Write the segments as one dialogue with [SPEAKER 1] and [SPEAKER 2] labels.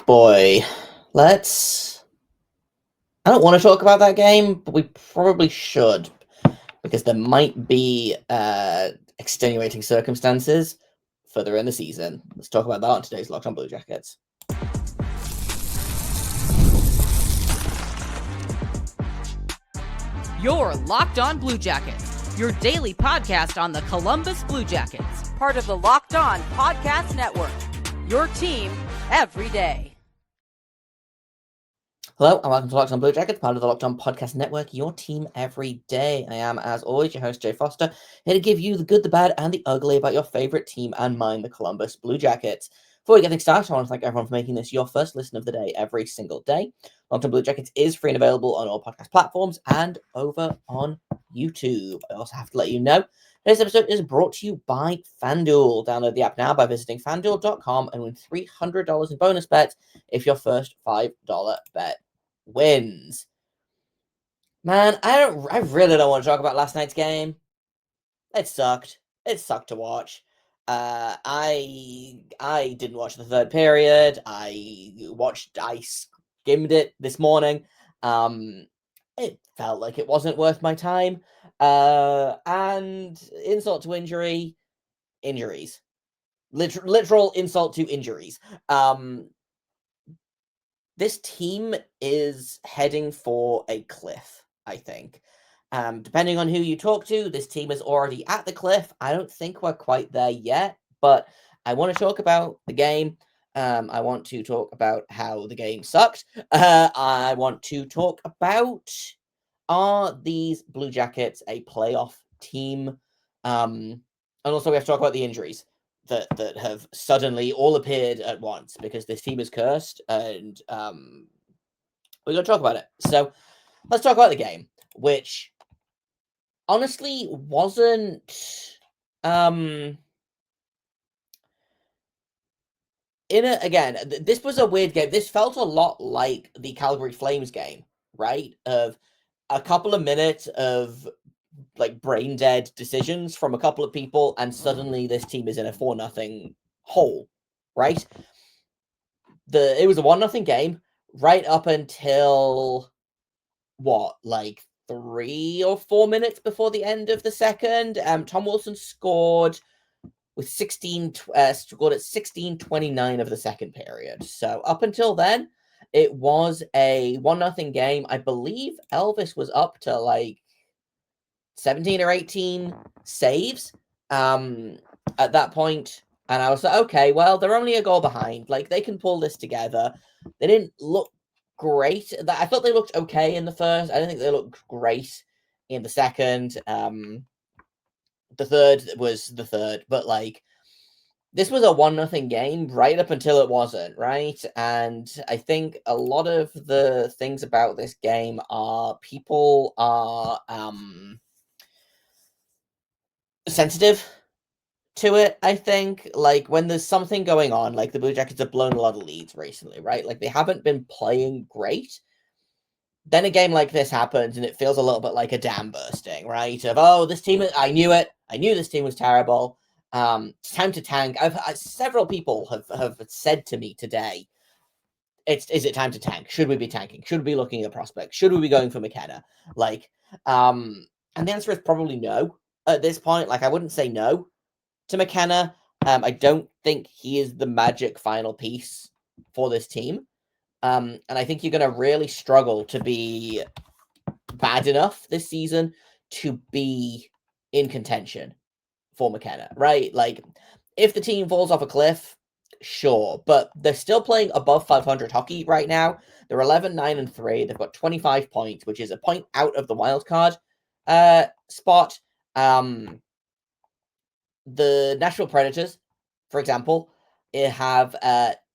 [SPEAKER 1] boy. I don't want to talk about that game, but we probably should, because there might be extenuating circumstances further in the season. Let's talk about that on today's Locked On Blue Jackets.
[SPEAKER 2] You're Locked On Blue Jackets, your daily podcast on the Columbus Blue Jackets, part of the Locked On Podcast Network, your team every day.
[SPEAKER 1] Hello, and welcome to Locked On Blue Jackets, part of the Locked On Podcast Network, your team every day. I am, as always, your host, Jay Foster, here to give you the good, the bad, and the ugly about your favorite team and mine, the Columbus Blue Jackets. Before we get things started, I want to thank everyone for making this your first listen of the day every single day. Locked On Blue Jackets is free and available on all podcast platforms and over on YouTube. I also have to let you know today's episode is brought to you by FanDuel. Download the app now by visiting FanDuel.com and win $300 in bonus bets if your first $5 bet wins. Man, I really don't want to talk about last night's game. It sucked. It sucked to watch. I didn't watch the third period. I skimmed it this morning. It felt like it wasn't worth my time. And insult to injuries. Literal insult to injuries. This team is heading for a cliff, I think. Depending on who you talk to, this team is already at the cliff. I don't think we're quite there yet, but I want to talk about the game. I want to talk about how the game sucked. I want to talk about, are these Blue Jackets a playoff team? And also we have to talk about the injuries that have suddenly all appeared at once, because this team is cursed, and we're going to talk about it. So let's talk about the game, which honestly wasn't this was a weird game. This felt a lot like the Calgary Flames game, right? Of a couple of minutes of like brain dead decisions from a couple of people, and suddenly this team is in a 4-0 hole, right? It was a 1-0 game right up until like 3 or 4 minutes before the end of the second. Tom Wilson scored with scored at 16:29 of the second period. So up until then, it was a 1-0 game. I believe Elvis was up to like 17 or 18 saves at that point. And I was like, okay, well, they're only a goal behind. Like, they can pull this together. They didn't look great. I thought they looked okay in the first. I didn't think they looked great in the second. The third was the third. But, like, this was a 1-0 game right up until it wasn't, right? And I think a lot of the things about this game are people are sensitive to it. I think, like, when there's something going on, like the Blue Jackets have blown a lot of leads recently, right? Like, they haven't been playing great. Then a game like this happens and it feels a little bit like a dam bursting, right? Of, oh, this team, I knew it. I knew this team was terrible. It's time to tank. Several people have said to me today, is it time to tank? Should we be tanking? Should we be looking at prospects? Should we be going for McKenna? Like, and the answer is probably no at this point. Like, I wouldn't say no to McKenna. I don't think he is the magic final piece for this team. And I think you're going to really struggle to be bad enough this season to be in contention for McKenna, right? Like, if the team falls off a cliff, sure, but they're still playing above 500 hockey right now. They're 11-9-3. They've got 25 points, which is a point out of the wild card spot. The Nashville Predators, for example, have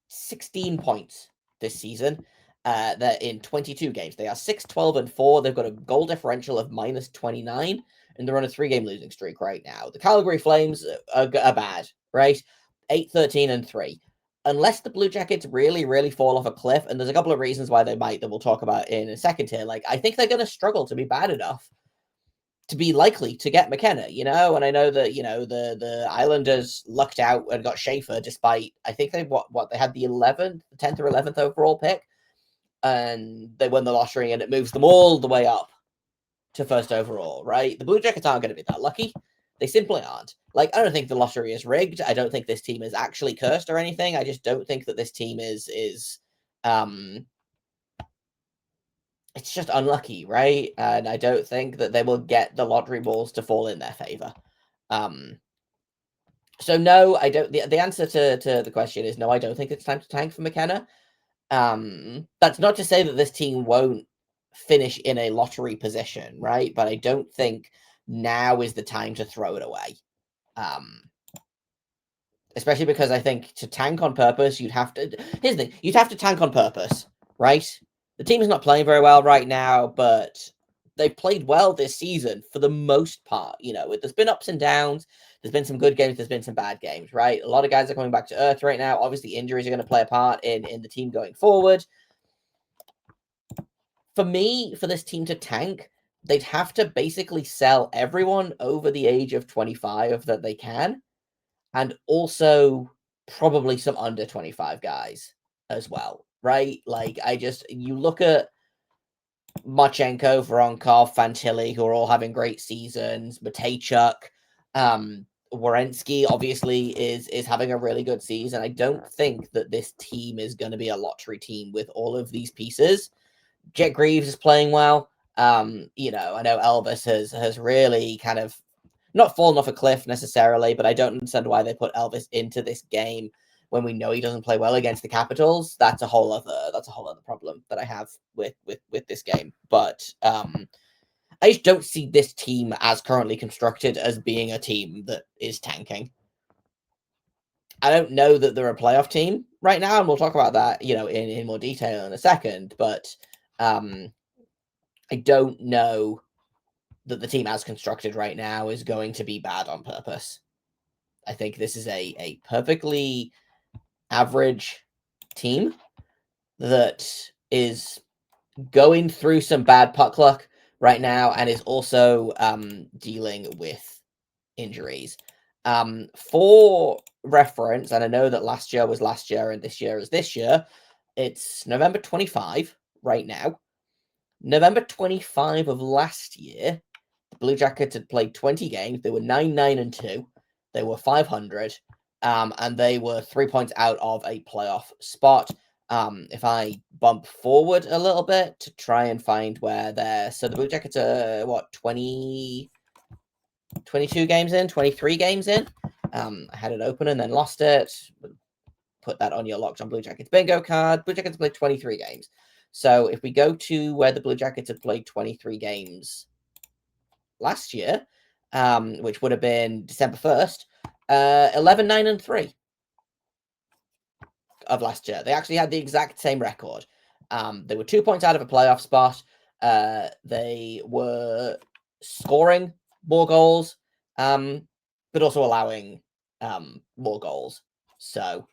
[SPEAKER 1] 16 points this season. They're in 22 games. They are 6-12-4. They've got a goal differential of -29, and they're on a 3-game losing streak right now. The Calgary Flames are bad, right? 8-13-3. Unless the Blue Jackets really, really fall off a cliff, and there's a couple of reasons why they might that we'll talk about in a second here. Like, I think they're going to struggle to be bad enough to be likely to get McKenna, you know? And I know that, you know, the Islanders lucked out and got Schaefer despite, I think they, they had the 10th or 11th overall pick, and they won the lottery, and it moves them all the way up to first overall, right? The Blue Jackets aren't going to be that lucky. They simply aren't. Like, I don't think the lottery is rigged. I don't think this team is actually cursed or anything. I just don't think that this team is it's just unlucky, right? And I don't think that they will get the lottery balls to fall in their favor. So no, I don't. The answer to the question is no. I don't think it's time to tank for McKenna. That's not to say that this team won't finish in a lottery position, right? But I don't think now is the time to throw it away. Especially because I think to tank on purpose, you'd have to. Here's the thing: you'd have to tank on purpose, right? The team is not playing very well right now, but they've played well this season for the most part. You know, there's been ups and downs. There's been some good games. There's been some bad games, right? A lot of guys are coming back to earth right now. Obviously, injuries are going to play a part in the team going forward. For me, for this team to tank, they'd have to basically sell everyone over the age of 25 that they can, and also probably some under 25 guys as well, right? Like, you look at Marchenko, Voronkov, Fantilli, who are all having great seasons, Mathieu, Werenski obviously is having a really good season. I don't think that this team is going to be a lottery team with all of these pieces. Jet Greaves is playing well. You know, I know Elvis has really kind of not fallen off a cliff necessarily, but I don't understand why they put Elvis into this game when we know he doesn't play well against the Capitals. That's a whole other problem that I have with this game. But I just don't see this team as currently constructed as being a team that is tanking. I don't know that they're a playoff team right now, and we'll talk about that, you know, in more detail in a second. But I don't know that the team as constructed right now is going to be bad on purpose. I think this is a perfectly average team that is going through some bad puck luck right now and is also dealing with injuries. For reference, and I know that last year was last year and this year is this year, it's November 25 right now. November 25 of last year, the Blue Jackets had played 20 games. They were 9-9-2. They were 500, and they were 3 points out of a playoff spot. If I bump forward a little bit to try and find where they're... So the Blue Jackets are, 22 games in, 23 games in? I had it open and then lost it. Put that on your Locked On Blue Jackets bingo card. Blue Jackets played 23 games. So if we go to where the Blue Jackets had played 23 games last year, which would have been December 1st, 11-9-3 of last year. They actually had the exact same record. They were 2 points out of a playoff spot. They were scoring more goals, but also allowing more goals. So,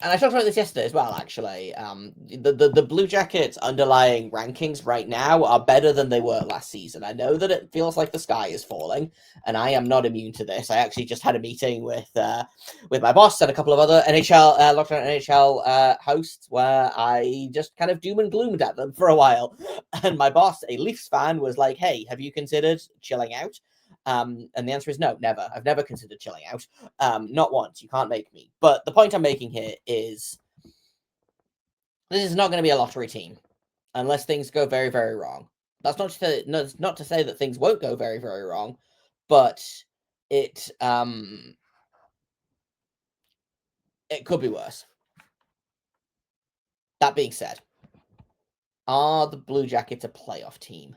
[SPEAKER 1] and I talked about this yesterday as well, actually. The Blue Jackets' underlying rankings right now are better than they were last season. I know that it feels like the sky is falling, and I am not immune to this. I actually just had a meeting with my boss and a couple of other NHL Locked On NHL hosts where I just kind of doom and gloomed at them for a while. And my boss, a Leafs fan, was like, "Hey, have you considered chilling out?" And the answer is no, never. I've never considered chilling out. Not once. You can't make me. But the point I'm making here is this is not going to be a lottery team unless things go very, very wrong. That's not to say that things won't go very, very wrong, but it could be worse. That being said, are the Blue Jackets a playoff team?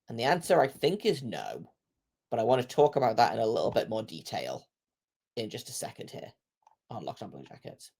[SPEAKER 1] And the answer, I think, is no. But I want to talk about that in a little bit more detail in just a second here on Locked On Blue Jackets.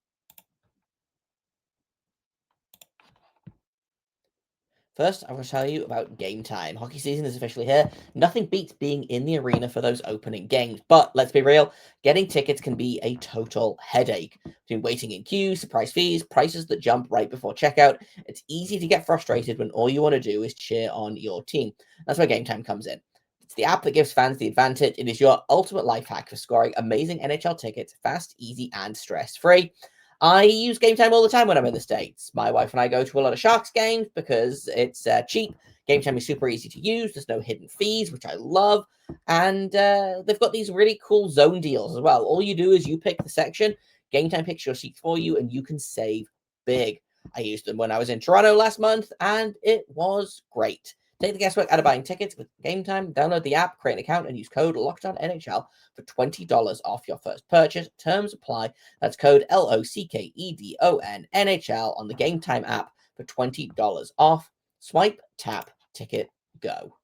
[SPEAKER 1] First, I want to tell you about Game Time. Hockey season is officially here. Nothing beats being in the arena for those opening games. But let's be real, getting tickets can be a total headache. Between waiting in queues, surprise fees, prices that jump right before checkout, it's easy to get frustrated when all you want to do is cheer on your team. That's where Game Time comes in. It's the app that gives fans the advantage. It is your ultimate life hack for scoring amazing NHL tickets fast, easy, and stress-free. I use Game Time all the time when I'm in the States. My wife and I go to a lot of Sharks games because it's cheap. Game Time is super easy to use. There's no hidden fees, which I love. And they've got these really cool zone deals as well. All you do is you pick the section, Game Time picks your seats for you, and you can save big. I used them when I was in Toronto last month, and it was great. Take the guesswork out of buying tickets with Game Time. Download the app, create an account, and use code LOCKEDONNHL for $20 off your first purchase. Terms apply. That's code LOCKEDONNHL on the Game Time app for $20 off. Swipe, tap, ticket, go.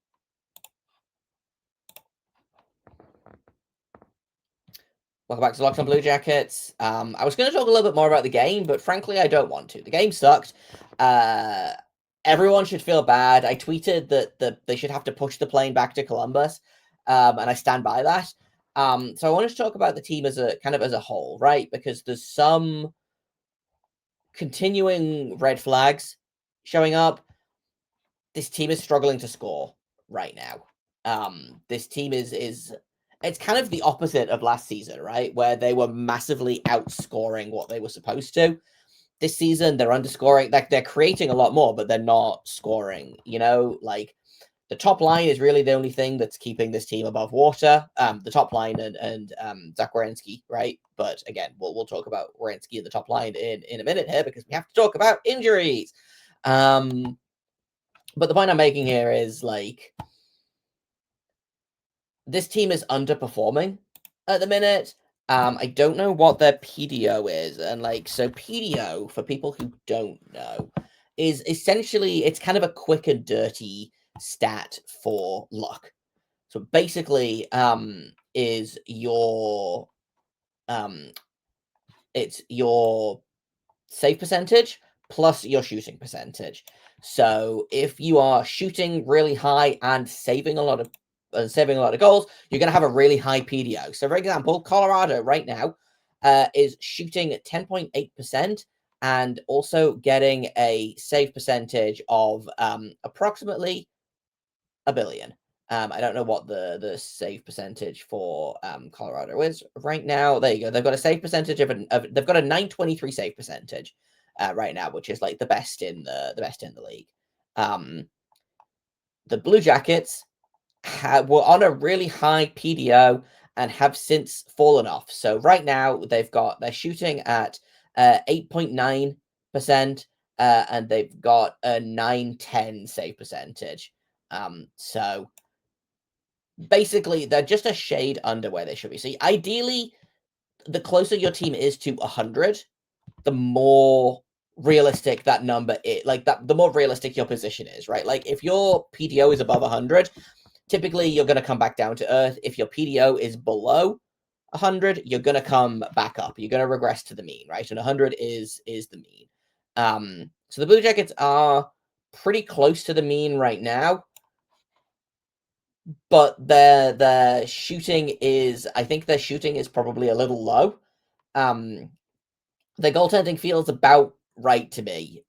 [SPEAKER 1] Welcome back to Locked On Blue Jackets. I was going to talk a little bit more about the game, but frankly, I don't want to. The game sucked. Everyone should feel bad. I tweeted that they should have to push the plane back to Columbus, and I stand by that. So I wanted to talk about the team as a whole, right? Because there's some continuing red flags showing up. This team is struggling to score right now. This team is it's kind of the opposite of last season, right? Where they were massively outscoring what they were supposed to. This season, they're underscoring. Like, they're creating a lot more, but they're not scoring. You know, like, the top line is really the only thing that's keeping this team above water. The top line and Zach Werenski, right? But again, we'll talk about Werenski and the top line in a minute here, because we have to talk about injuries. But the point I'm making here is, like, this team is underperforming at the minute. I don't know what their PDO is. And, like, so PDO, for people who don't know, is essentially, it's kind of a quick and dirty stat for luck. So basically, is your it's your save percentage plus your shooting percentage. So if you are shooting really high and saving a lot of goals, you're going to have a really high PDO. So, for example, Colorado right now is shooting at 10.8% and also getting a save percentage of approximately a billion. I don't know what the save percentage for Colorado is right now. There you go. They've got a save percentage of they've got a 923 save percentage right now, which is like the best in the league. The Blue Jackets were on a really high PDO and have since fallen off. So right now they're shooting at 8.9%, and they've got a 910 save percentage. So basically they're just a shade under where they should be. So ideally, the closer your team is to 100, the more realistic that number is. Like, that, the more realistic your position is, right? Like, if your PDO is above 100, typically you're going to come back down to earth. If your PDO is below 100, you're going to come back up. You're going to regress to the mean, right? And 100 is the mean. So the Blue Jackets are pretty close to the mean right now, but their shooting is, I think their shooting is probably a little low. Their goaltending feels about right to me.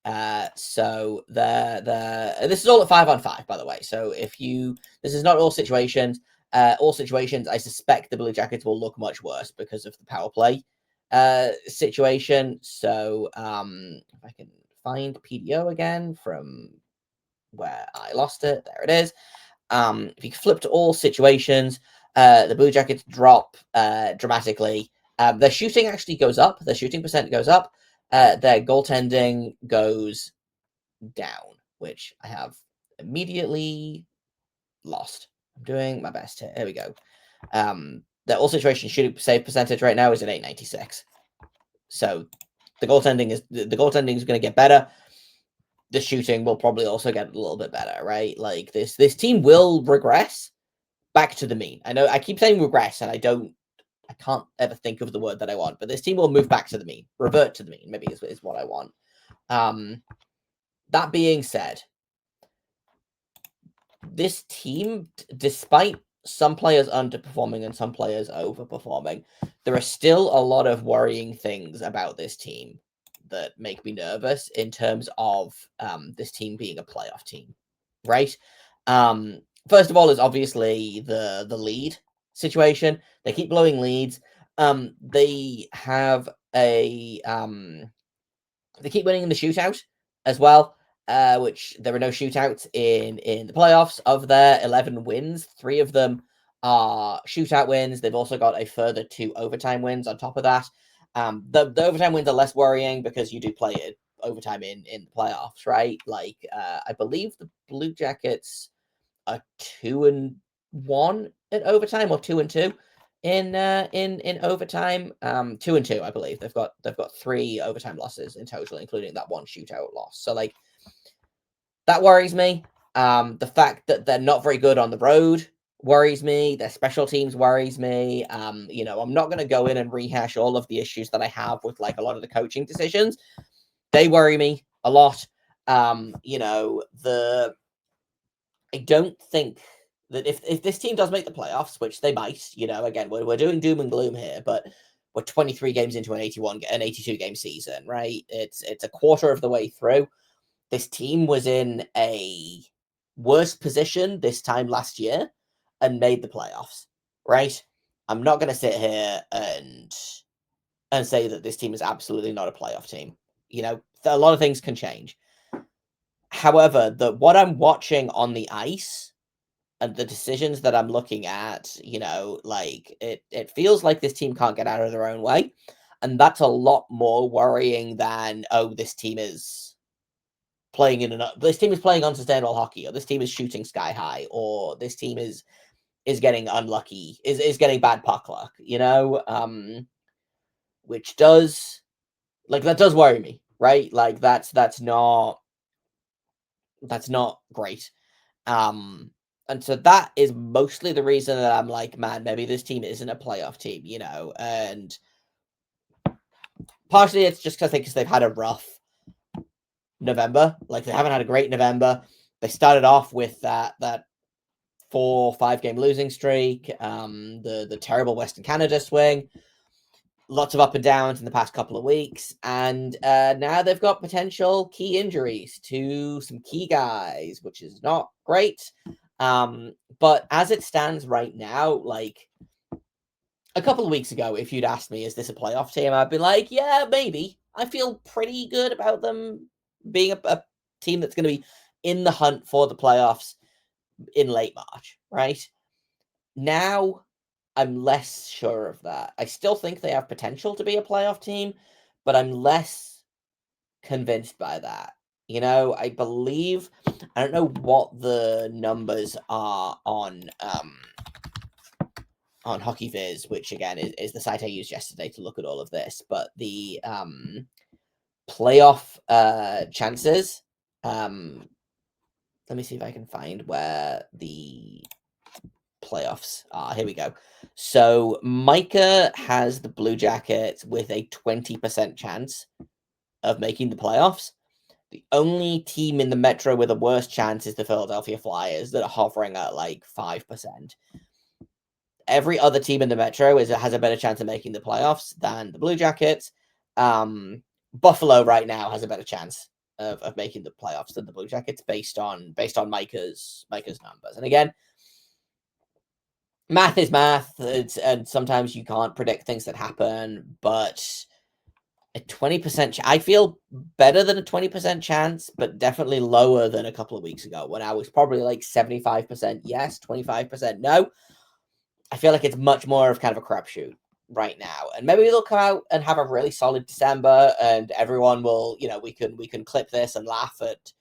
[SPEAKER 1] So this is all at 5-on-5, by the way. So this is not all situations. All situations, I suspect the Blue Jackets will look much worse because of the power play situation. So if I can find PDO again from where I lost it, there it is. If you flip to all situations, the Blue Jackets drop dramatically. Their shooting actually goes up. Their shooting percent goes up. Their goaltending goes down, which I have immediately lost. I'm doing my best here. Here we go. Their all situation shooting save percentage right now is at 896. So the goaltending is going to get better. The shooting will probably also get a little bit better, right? Like, this team will regress back to the mean. I know I keep saying regress, and I can't ever think of the word that I want, but this team will move back to the mean, revert to the mean, maybe is what I want. That being said, this team, despite some players underperforming and some players overperforming, there are still a lot of worrying things about this team that make me nervous in terms of this team being a playoff team, right? First of all is obviously the lead situation. They keep blowing leads. They have a they keep winning in the shootout as well, which there are no shootouts in the playoffs. Of their 11 wins, 3 of them are shootout wins. They've also got a further 2 overtime wins on top of that. The overtime wins are less worrying because you do play it overtime in the playoffs, right? Like I believe the Blue Jackets are 2-1 at overtime, or 2-2 in overtime. 2-2, I believe. They've got 3 overtime losses in total, including that one shootout loss. So like that worries me. The fact that they're not very good on the road worries me. Their special teams worries me. I'm not going to go in and rehash all of the issues that I have with like a lot of the coaching decisions. They worry me a lot. I don't think that if this team does make the playoffs, which they might, again, we're doing doom and gloom here, but we're 23 games into an 82 game season, right? It's a quarter of the way through. This team was in a worse position this time last year and made the playoffs, right? I'm not going to sit here and say that this team is absolutely not a playoff team. A lot of things can change. However, what I'm watching on the ice and the decisions that I'm looking at, it feels like this team can't get out of their own way. And that's a lot more worrying than, this team is playing unsustainable hockey, or this team is shooting sky high, or this team is getting unlucky, is getting bad puck luck, which does that does worry me, right? Like that's not great. And so that is mostly the reason that I'm like, man, maybe this team isn't a playoff team, and partially it's just because they've had a rough November. Like they haven't had a great November. They started off with that 4-5 game losing streak, the terrible Western Canada swing, lots of up and downs in the past couple of weeks, and now they've got potential key injuries to some key guys, which is not great. But as it stands right now, like a couple of weeks ago, if you'd asked me, is this a playoff team? I'd be like, yeah, maybe. I feel pretty good about them being a team that's going to be in the hunt for the playoffs in late March, right? Now, I'm less sure of that. I still think they have potential to be a playoff team, but I'm less convinced by that. I believe, I don't know what the numbers are on Hockey Viz, which again is the site I used yesterday to look at all of this, but the playoff chances. Let me see if I can find where the playoffs are. Here we go. So Micah has the Blue Jackets with a 20% chance of making the playoffs. The only team in the Metro with a worse chance is the Philadelphia Flyers, that are hovering at like 5%. Every other team in the Metro has a better chance of making the playoffs than the Blue Jackets. Buffalo right now has a better chance of making the playoffs than the Blue Jackets based on Micah's numbers. And again, math is math, and sometimes you can't predict things that happen, but a 20% I feel better than a 20% chance, but definitely lower than a couple of weeks ago when I was probably like 75% yes, 25% no. I feel like it's much more of kind of a crapshoot right now, and maybe they'll come out and have a really solid December, and everyone will, we can clip this and laugh at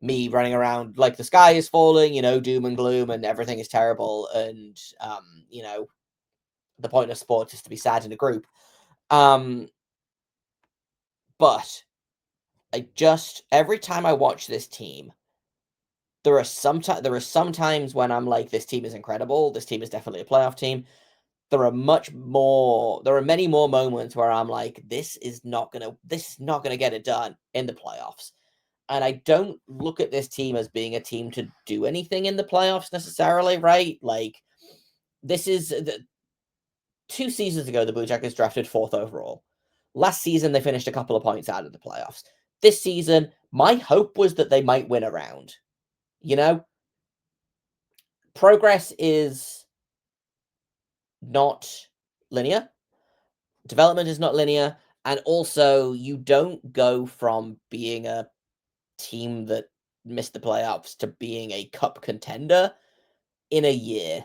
[SPEAKER 1] me running around like the sky is falling, doom and gloom, and everything is terrible, and the point of sports is to be sad in a group. But every time I watch this team, there are some times when I'm like, this team is incredible. This team is definitely a playoff team. There are many more moments where I'm like, this is not gonna get it done in the playoffs. And I don't look at this team as being a team to do anything in the playoffs necessarily, right? Like, this is 2 seasons ago, the Blue Jackets drafted 4th overall. Last season, they finished a couple of points out of the playoffs. This season, my hope was that they might win a round. You know, progress is not linear. Development is not linear. And also, you don't go from being a team that missed the playoffs to being a cup contender in a year.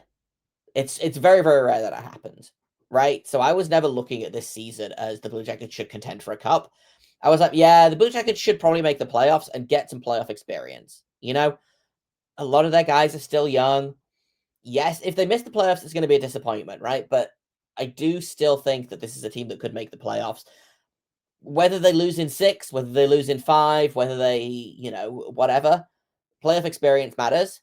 [SPEAKER 1] It's very, very rare that it happens, right? So I was never looking at this season as the Blue Jackets should contend for a cup. I was like, yeah, the Blue Jackets should probably make the playoffs and get some playoff experience. You know, a lot of their guys are still young. Yes, if they miss the playoffs, it's going to be a disappointment, right? But I do still think that this is a team that could make the playoffs. Whether they lose in 6, whether they lose in 5, whether they, whatever, playoff experience matters.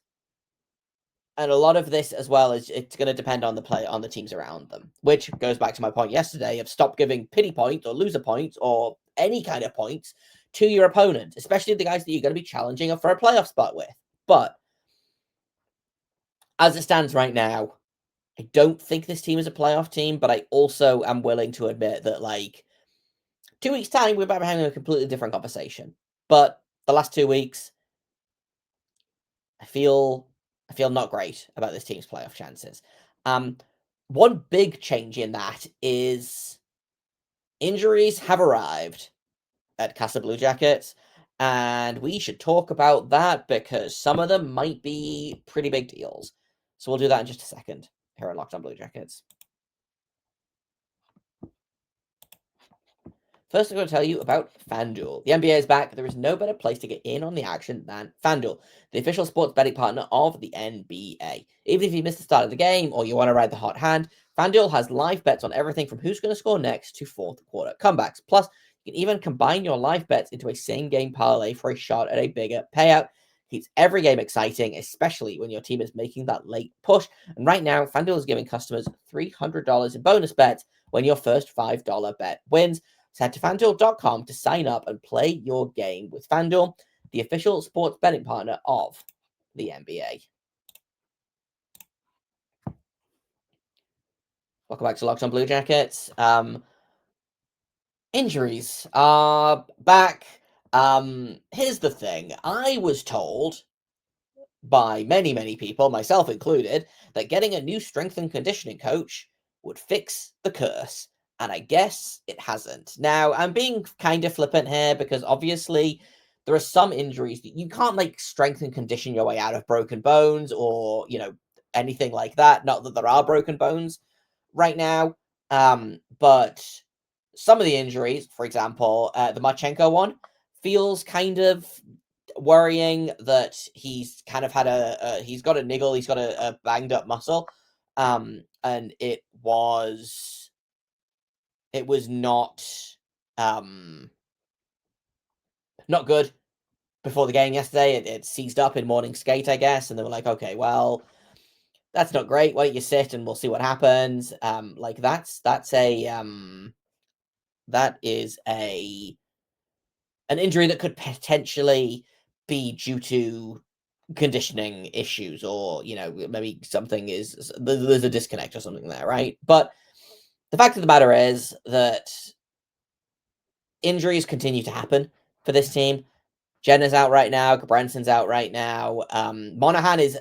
[SPEAKER 1] And a lot of this as well is it's going to depend on the teams around them, which goes back to my point yesterday of stop giving pity points or loser points or any kind of points to your opponent, especially the guys that you're going to be challenging for a playoff spot with. But as it stands right now, I don't think this team is a playoff team, but I also am willing to admit that, like, 2 weeks' time, we're having a completely different conversation. But the last 2 weeks, I feel not great about this team's playoff chances. One big change in that is injuries have arrived at Casa Blue Jackets, and we should talk about that because some of them might be pretty big deals. So we'll do that in just a second here on Locked On Blue Jackets. First, I'm going to tell you about FanDuel. The NBA is back. There is no better place to get in on the action than FanDuel, the official sports betting partner of the NBA. Even if you missed the start of the game or you want to ride the hot hand, FanDuel has live bets on everything from who's going to score next to fourth quarter comebacks. Plus, you can even combine your live bets into a same-game parlay for a shot at a bigger payout. Keeps every game exciting, especially when your team is making that late push. And right now, FanDuel is giving customers $300 in bonus bets when your first $5 bet wins. So head to FanDuel.com to sign up and play your game with FanDuel, the official sports betting partner of the NBA. Welcome back to Locked On Blue Jackets. Injuries are back. Here's the thing. I was told by many, many people, myself included, that getting a new strength and conditioning coach would fix the curse. And I guess it hasn't. Now, I'm being kind of flippant here because obviously there are some injuries that you can't like strength and condition your way out of broken bones or, anything like that. Not that there are broken bones right now. But some of the injuries, for example, the Marchenko one, feels kind of worrying that he's kind of had he's got a niggle, he's got a banged up muscle. And it was not good before the game yesterday. It seized up in morning skate, I guess, and they were like, okay, well, that's not great. Why don't you sit and we'll see what happens? Like that is an injury that could potentially be due to conditioning issues or, maybe there's a disconnect or something there, right? But the fact of the matter is that injuries continue to happen for this team. Jenna's out right now. Branson's out right now. Monahan is...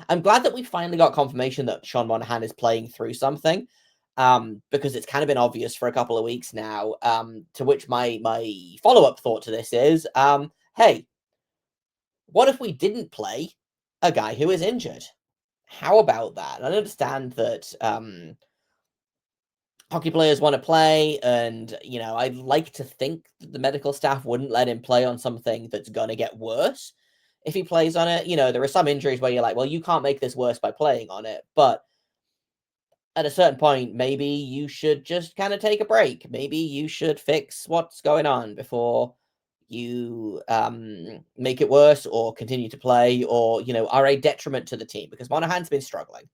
[SPEAKER 1] I'm glad that we finally got confirmation that Sean Monahan is playing through something, because it's kind of been obvious for a couple of weeks now, to which my follow-up thought to this is, hey, what if we didn't play a guy who is injured? How about that? I understand that hockey players want to play, and, I'd like to think that the medical staff wouldn't let him play on something that's going to get worse if he plays on it. There are some injuries where you're like, well, you can't make this worse by playing on it, but at a certain point, maybe you should just kind of take a break. Maybe you should fix what's going on before you make it worse or continue to play or, are a detriment to the team, because Monahan's been struggling.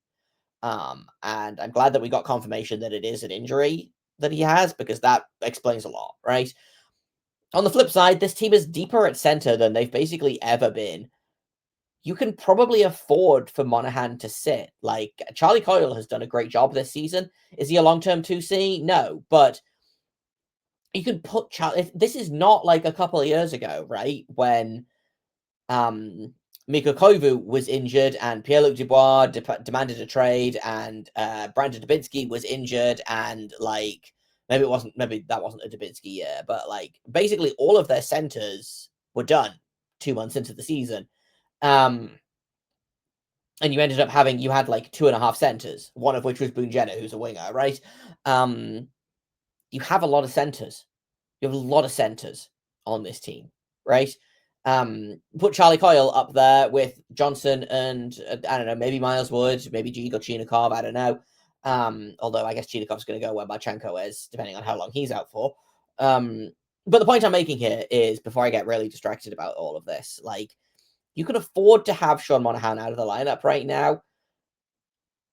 [SPEAKER 1] And I'm glad that we got confirmation that it is an injury that he has, because that explains a lot, right? On the flip side, this team is deeper at center than they've basically ever been. You can probably afford for Monahan to sit. Like, Charlie Coyle has done a great job this season. Is he a long-term 2C? No, but you can put Charlie. This is not like a couple of years ago, right? When Mikko Koivu was injured and Pierre-Luc Dubois demanded a trade and Brandon Dubinsky was injured and like maybe that wasn't a Dubinsky year, but like basically all of their centers were done 2 months into the season. And you ended up you had like 2.5 centers, one of which was Boone Jenner, who's a winger, right? You have a lot of centers. You have a lot of centers on this team, right? Put Charlie Coyle up there with Johnson and I don't know, maybe Miles Wood, maybe Igor Chinikov, I don't know. Although I guess Chinikov's going to go where Marchenko is, depending on how long he's out for. But the point I'm making here is, before I get really distracted about all of this, like, you can afford to have Sean Monahan out of the lineup right now.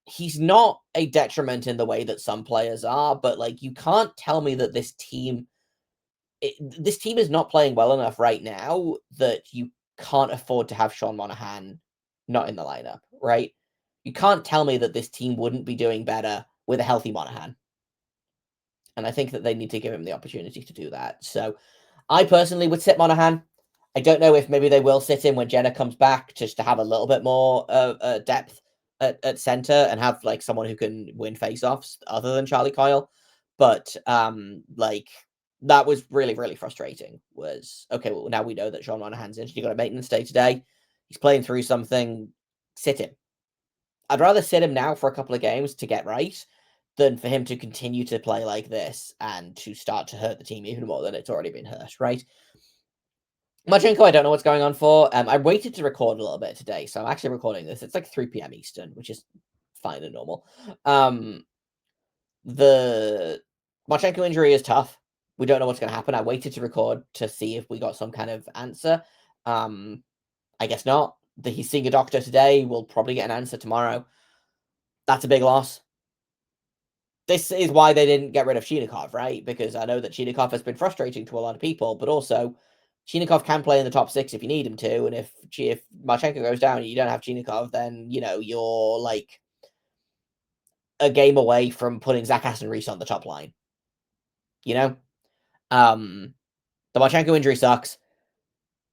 [SPEAKER 1] He's not a detriment in the way that some players are, but like, you can't tell me that this team is not playing well enough right now that you can't afford to have Sean Monahan not in the lineup, right? You can't tell me that this team wouldn't be doing better with a healthy Monahan. And I think that they need to give him the opportunity to do that. So I personally would sit Monahan. I don't know if maybe they will sit him when Jenna comes back, just to have a little bit more depth at center and have like someone who can win faceoffs other than Charlie Coyle. But like, that was really, really frustrating. Was okay, well, now we know that Sean Monahan's injured. You got a maintenance day today. He's playing through something. Sit him. I'd rather sit him now for a couple of games to get right than for him to continue to play like this and to start to hurt the team even more than it's already been hurt, right? Marchenko, I don't know what's going on for. I waited to record a little bit today, so I'm actually recording this. It's like 3 p.m. Eastern, which is fine and normal. The Marchenko injury is tough. We don't know what's going to happen. I waited to record to see if we got some kind of answer. I guess not. He's seeing a doctor today. We'll probably get an answer tomorrow. That's a big loss. This is why they didn't get rid of Chinikov, right? Because I know that Chinikov has been frustrating to a lot of people, but also Chinikov can play in the top 6 if you need him to. And if Marchenko goes down and you don't have Chinikov, then, you know, you're like a game away from putting Zach Aston-Reese on the top line. You know? The Marchenko injury sucks.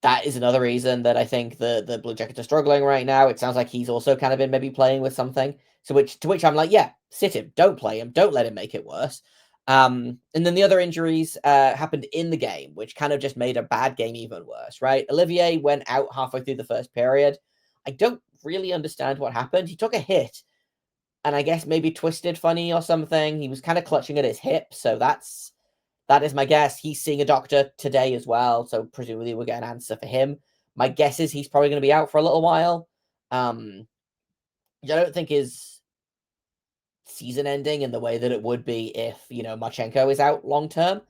[SPEAKER 1] That is another reason that I think the Blue Jackets are struggling right now. It sounds like he's also kind of been maybe playing with something. To which I'm like, yeah, sit him. Don't play him. Don't let him make it worse. And then the other injuries happened in the game, which kind of just made a bad game even worse, right? Olivier went out halfway through the first period. I don't really understand what happened. He took a hit and I guess maybe twisted funny or something. He was kind of clutching at his hip, so that is my guess. He's seeing a doctor today as well, so presumably we'll get an answer for him. My guess is he's probably going to be out for a little while. I don't think his season ending in the way that it would be if, you know, Marchenko is out long term,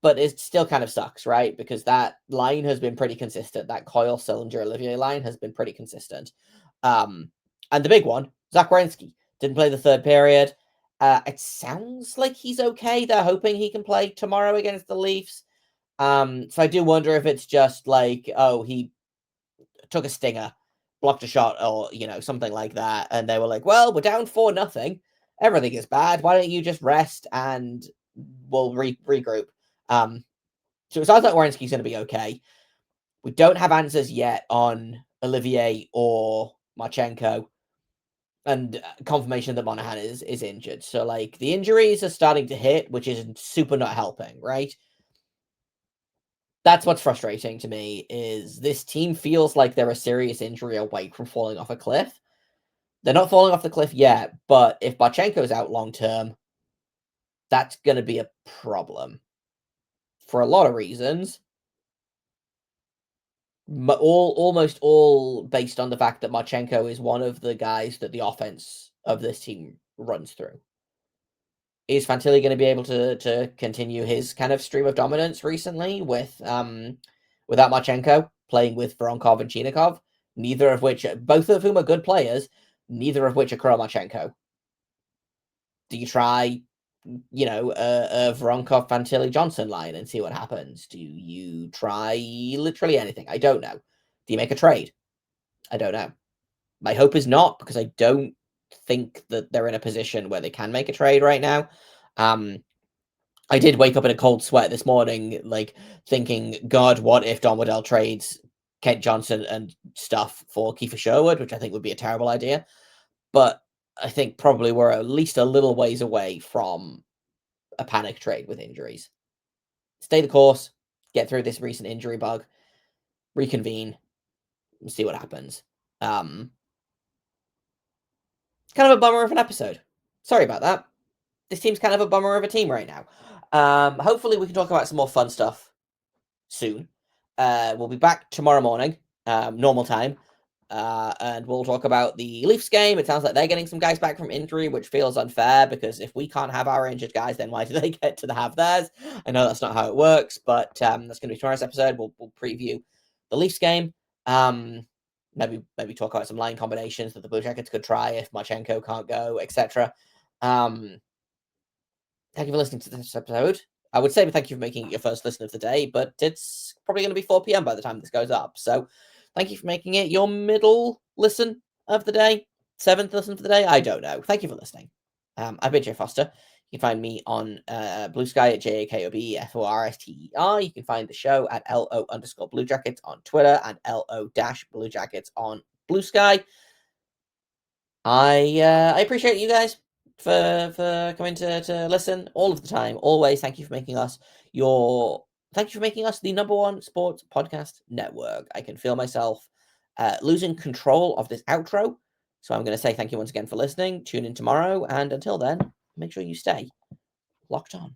[SPEAKER 1] but it still kind of sucks, right? Because that line has been pretty consistent. That Coyle, Sillinger, Olivier line has been pretty consistent. And the big one, Zach Werenski, didn't play the third period. It sounds like he's okay. They're hoping he can play tomorrow against the Leafs. So I do wonder if it's just like, oh, he took a stinger, blocked a shot, or, you know, something like that. And they were like, well, we're down 4-0. Everything is bad. Why don't you just rest and we'll regroup? So it sounds like Werenski's going to be okay. We don't have answers yet on Olivier or Marchenko, and confirmation that Monahan is injured. So, like, the injuries are starting to hit, which is super not helping, right? That's what's frustrating to me, is this team feels like they're a serious injury away from falling off a cliff. They're not falling off the cliff yet, but if Marchenko's out long term, that's going to be a problem for a lot of reasons. Almost all based on the fact that Marchenko is one of the guys that the offense of this team runs through. Is Fantilli going to be able to continue his kind of stream of dominance recently without Marchenko playing with Voronkov and Chinikov? Both of whom are good players, neither of which are Kirill Marchenko. Do you try Voronkov Fantilli Johnson line and see what happens? Do you try literally anything? I don't know. Do you make a trade? I don't know. My hope is not, because I don't think that they're in a position where they can make a trade right now. I did wake up in a cold sweat this morning, like thinking, God, what if Don Waddell trades Kent Johnson and stuff for Kiefer Sherwood, which I think would be a terrible idea. But I think probably we're at least a little ways away from a panic trade with injuries. Stay the course, get through this recent injury bug, reconvene, and see what happens. Kind of a bummer of an episode. Sorry about that. This team's kind of a bummer of a team right now. Hopefully we can talk about some more fun stuff soon. We'll be back tomorrow morning, normal time, and we'll talk about the Leafs game. It sounds like they're getting some guys back from injury, which feels unfair, because if we can't have our injured guys, then why do they get to have theirs? I know that's not how it works, but that's going to be tomorrow's episode. We'll preview the Leafs game. Maybe talk about some line combinations that the Blue Jackets could try if Marchenko can't go, etc. Thank you for listening to this episode. I would say thank you for making it your first listen of the day, but it's probably going to be 4 p.m. by the time this goes up. So thank you for making it your middle listen of the day, 7th listen of the day. I don't know. Thank you for listening. I've been Jay Foster. You can find me on Blue Sky at JAKOBFORSTER. You can find the show at LO_Blue Jackets on Twitter and LO-Blue Jackets on Blue Sky. I appreciate you guys for coming to listen all of the time. Always, thank you for making us the #1 sports podcast network. I can feel myself losing control of this outro, so I'm going to say thank you once again for listening. Tune in tomorrow, and until then, make sure you stay locked on.